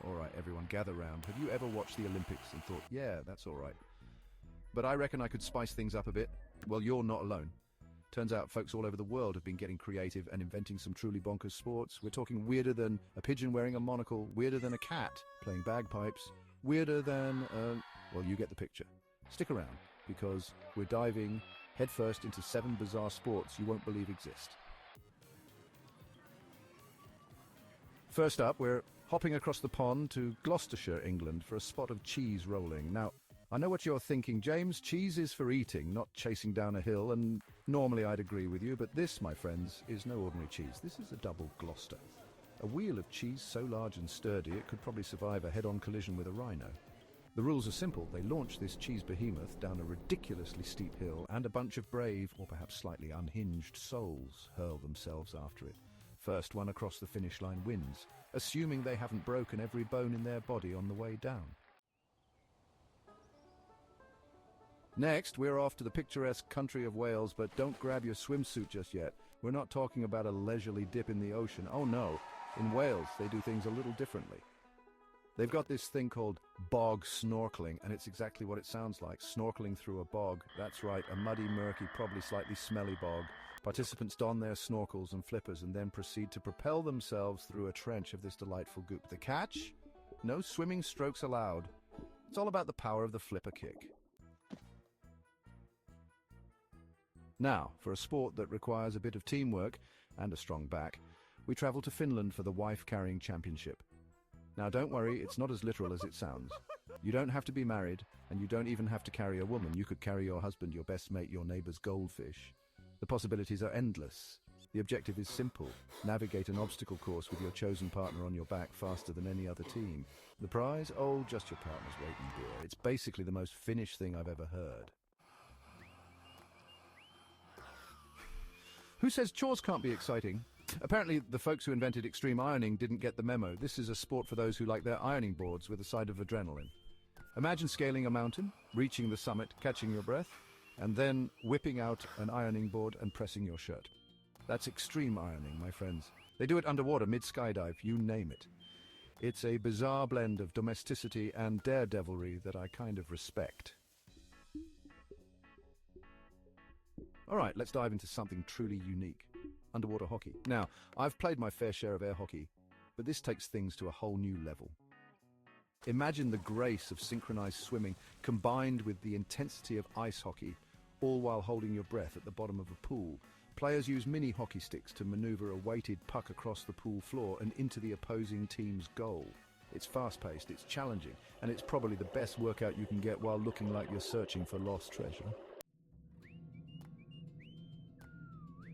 All right, everyone, gather round. Have you ever watched the Olympics and thought, yeah, that's all right, but I reckon I could spice things up a bit? Well, you're not alone. Turns out folks all over the world have been getting creative and inventing some truly bonkers sports. We're talking weirder than a pigeon wearing a monocle, weirder than a cat playing bagpipes, weirder than, well, you get the picture. Stick around, because we're diving headfirst into 7 bizarre sports you won't believe exist. First up, we're hopping across the pond to Gloucestershire, England, for a spot of cheese rolling. Now, I know what you're thinking, James. Cheese is for eating, not chasing down a hill, and normally I'd agree with you, but this, my friends, is no ordinary cheese. This is a double Gloucester. A wheel of cheese so large and sturdy it could probably survive a head-on collision with a rhino. The rules are simple. They launch this cheese behemoth down a ridiculously steep hill, and a bunch of brave, or perhaps slightly unhinged, souls hurl themselves after it. First one across the finish line wins, assuming they haven't broken every bone in their body on the way down. Next, we're off to the picturesque country of Wales, but don't grab your swimsuit just yet. We're not talking about a leisurely dip in the ocean. Oh no, in Wales they do things a little differently. They've got this thing called bog snorkeling, and it's exactly what it sounds like, snorkeling through a bog. That's right, a muddy, murky, probably slightly smelly bog. Participants don their snorkels and flippers and then proceed to propel themselves through a trench of this delightful goop. The catch? No swimming strokes allowed. It's all about the power of the flipper kick. Now, for a sport that requires a bit of teamwork and a strong back, we travel to Finland for the wife-carrying championship. Now, don't worry, it's not as literal as it sounds. You don't have to be married, and you don't even have to carry a woman. You could carry your husband, your best mate, your neighbor's goldfish. The possibilities are endless. The objective is simple. Navigate an obstacle course with your chosen partner on your back faster than any other team. The prize? Oh, just your partner's weight in beer. It's basically the most Finnish thing I've ever heard. Who says chores can't be exciting? Apparently, the folks who invented extreme ironing didn't get the memo. This is a sport for those who like their ironing boards with a side of adrenaline. Imagine scaling a mountain, reaching the summit, catching your breath, and then whipping out an ironing board and pressing your shirt. That's extreme ironing, my friends. They do it underwater, mid-skydive, you name it. It's a bizarre blend of domesticity and daredevilry that I kind of respect. All right, let's dive into something truly unique. Underwater hockey. Now, I've played my fair share of air hockey, but this takes things to a whole new level. Imagine the grace of synchronized swimming combined with the intensity of ice hockey, all while holding your breath at the bottom of a pool. Players use mini hockey sticks to maneuver a weighted puck across the pool floor and into the opposing team's goal. It's fast-paced, it's challenging, and it's probably the best workout you can get while looking like you're searching for lost treasure.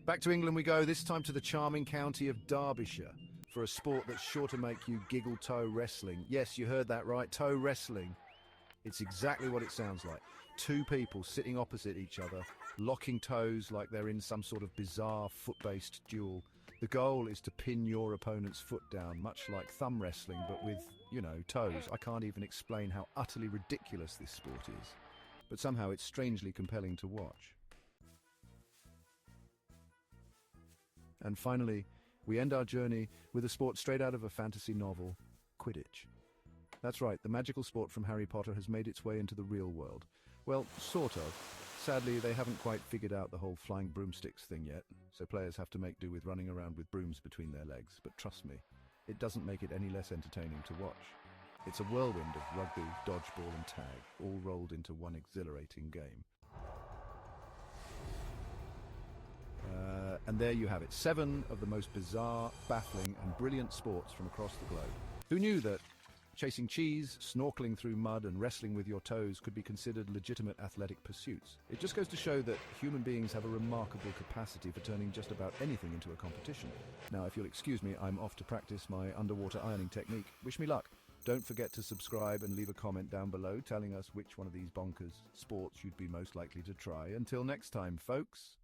Back to England we go, this time to the charming county of Derbyshire, for a sport that's sure to make you giggle. Toe wrestling. Yes, you heard that right, toe wrestling. It's exactly what it sounds like. 2 people sitting opposite each other, locking toes like they're in some sort of bizarre foot-based duel. The goal is to pin your opponent's foot down, much like thumb wrestling, but with, toes. I can't even explain how utterly ridiculous this sport is, but somehow it's strangely compelling to watch. And finally, we end our journey with a sport straight out of a fantasy novel, Quidditch. That's right, the magical sport from Harry Potter has made its way into the real world. Well, sort of. Sadly, they haven't quite figured out the whole flying broomsticks thing yet, so players have to make do with running around with brooms between their legs. But trust me, it doesn't make it any less entertaining to watch. It's a whirlwind of rugby, dodgeball and tag, all rolled into one exhilarating game. And there you have it, 7 of the most bizarre, baffling and brilliant sports from across the globe. Who knew that chasing cheese, snorkeling through mud and wrestling with your toes could be considered legitimate athletic pursuits? It just goes to show that human beings have a remarkable capacity for turning just about anything into a competition. Now, if you'll excuse me, I'm off to practice my underwater ironing technique. Wish me luck. Don't forget to subscribe and leave a comment down below telling us which one of these bonkers sports you'd be most likely to try. Until next time, folks.